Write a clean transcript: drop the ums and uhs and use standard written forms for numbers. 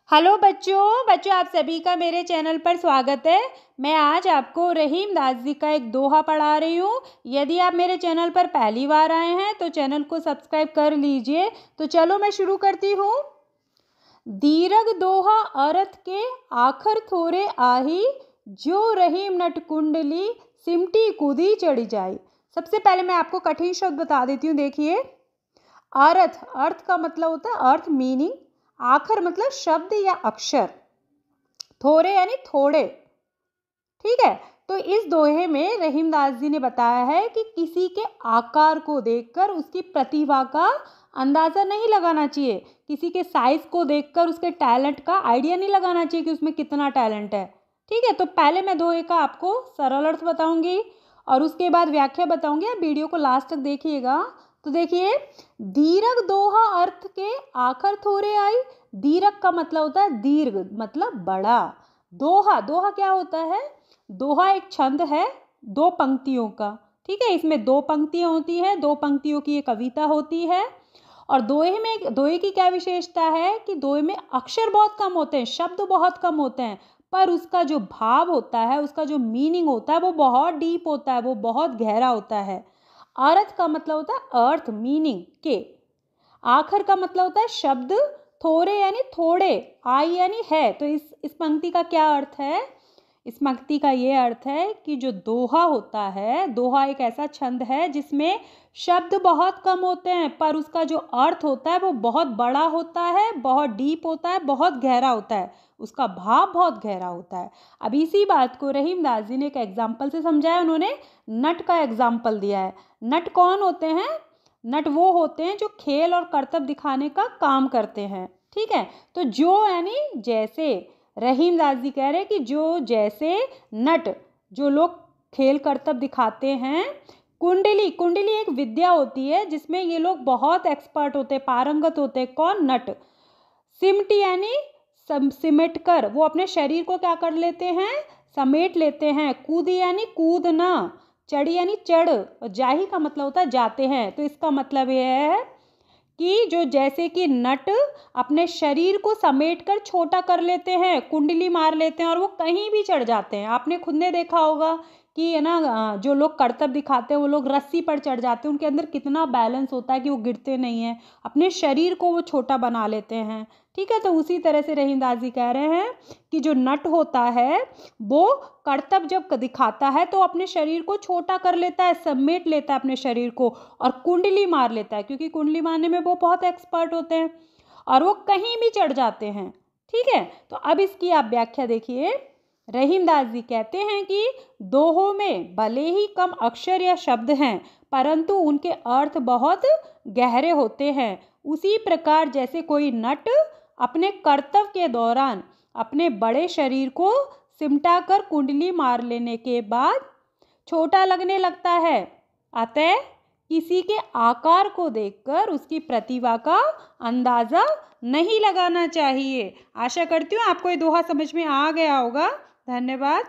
Hello बच्चों आप सभी का मेरे चैनल पर स्वागत है। मैं आज आपको रहीम दास जी का एक दोहा पढ़ा रही हूँ। यदि आप मेरे चैनल पर पहली बार आए हैं तो चैनल को सब्सक्राइब कर लीजिए। तो चलो मैं शुरू करती हूँ। दीरघ दोहा अर्थ के आखर थोरे आही, जो रहीम नट कुंडली सिमटी कूदी चढ़ी जाए। सबसे पहले मैं आपको कठिन शब्द बता देती हूँ। देखिए, अर्थ का मतलब होता है अर्थ, मीनिंग। आखर मतलब शब्द या अक्षर। थोड़े यानी थोड़े। ठीक है, तो इस दोहे में रहीमदास जी ने बताया है कि किसी के आकार को देखकर उसकी प्रतिभा का अंदाजा नहीं लगाना चाहिए। किसी के साइज को देखकर उसके टैलेंट का आइडिया नहीं लगाना चाहिए कि उसमें कितना टैलेंट है। ठीक है, तो पहले मैं दोहे का आपको सरल अर्थ बताऊंगी और उसके बाद व्याख्या बताऊंगी। आप वीडियो को लास्ट तक देखिएगा। तो देखिए, दीर्घ दोहा अर्थ के आखर थोड़े आई। दीर्घ का मतलब होता है दीर्घ, मतलब बड़ा। दोहा क्या होता है? दोहा एक छंद है 2 पंक्तियों का। ठीक है, इसमें 2 पंक्तियां होती हैं, 2 पंक्तियों की ये कविता होती है। और दोहे की क्या विशेषता है कि दोहे में अक्षर बहुत कम होते हैं, शब्द बहुत कम होते हैं, पर उसका जो भाव होता है, उसका जो मीनिंग होता है वो बहुत डीप होता है, वो बहुत गहरा होता है। अर्थ का मतलब होता है अर्थ, मीनिंग के। आखर का मतलब होता है शब्द। थोड़े यानी थोड़े, आई यानी है। तो इस पंक्ति का क्या अर्थ है? इस पंक्ति का ये अर्थ है कि जो दोहा होता है, दोहा एक ऐसा छंद है जिसमें शब्द बहुत कम होते हैं, पर उसका जो अर्थ होता है वो बहुत बड़ा होता है, बहुत डीप होता है, बहुत गहरा होता है। उसका भाव बहुत गहरा होता है। अब इसी बात को रहीमदास जी ने एक एग्जाम्पल से समझाया। उन्होंने नट का एग्जाम्पल दिया है। नट कौन होते हैं? नट वो होते हैं जो खेल और करतब दिखाने का काम करते हैं। ठीक है, तो जो यानी जैसे, रहीमदास जी कह रहे हैं कि जो जैसे नट, जो लोग खेल करतब दिखाते हैं। कुंडली एक विद्या होती है जिसमें ये लोग बहुत एक्सपर्ट होते हैं, पारंगत होते हैं। कौन? नट। सिमटी यानी सिमट कर वो अपने शरीर को क्या कर लेते हैं? समेट लेते हैं। कूदी यानी कूदना। चढ़ी यानी चढ़। और जाही का मतलब होता है जाते हैं। तो इसका मतलब यह है कि जो जैसे कि नट अपने शरीर को समेट कर छोटा कर लेते हैं, कुंडली मार लेते हैं और वो कहीं भी चढ़ जाते हैं। आपने खुद ने देखा होगा कि है ना, जो लोग करतब दिखाते हैं वो लोग रस्सी पर चढ़ जाते हैं। उनके अंदर कितना बैलेंस होता है कि वो गिरते नहीं हैं, अपने शरीर को वो छोटा बना लेते हैं। ठीक है, तो उसी तरह से रहीमदास जी कह रहे हैं कि जो नट होता है वो करतब जब दिखाता है तो अपने शरीर को छोटा कर लेता है, समेट लेता है अपने शरीर को और कुंडली मार लेता है, क्योंकि कुंडली मारने में वो बहुत एक्सपर्ट होते हैं और वो कहीं भी चढ़ जाते हैं। ठीक है, तो अब इसकी आप व्याख्या देखिए। रहीमदास जी कहते हैं कि दोहों में भले ही कम अक्षर या शब्द हैं, परंतु उनके अर्थ बहुत गहरे होते हैं। उसी प्रकार जैसे कोई नट अपने कर्तव्य के दौरान अपने बड़े शरीर को सिमटा कर कुंडली मार लेने के बाद छोटा लगने लगता है। अतः किसी के आकार को देखकर उसकी प्रतिभा का अंदाजा नहीं लगाना चाहिए। आशा करती हूँ आपको ये दोहा समझ में आ गया होगा। धन्यवाद।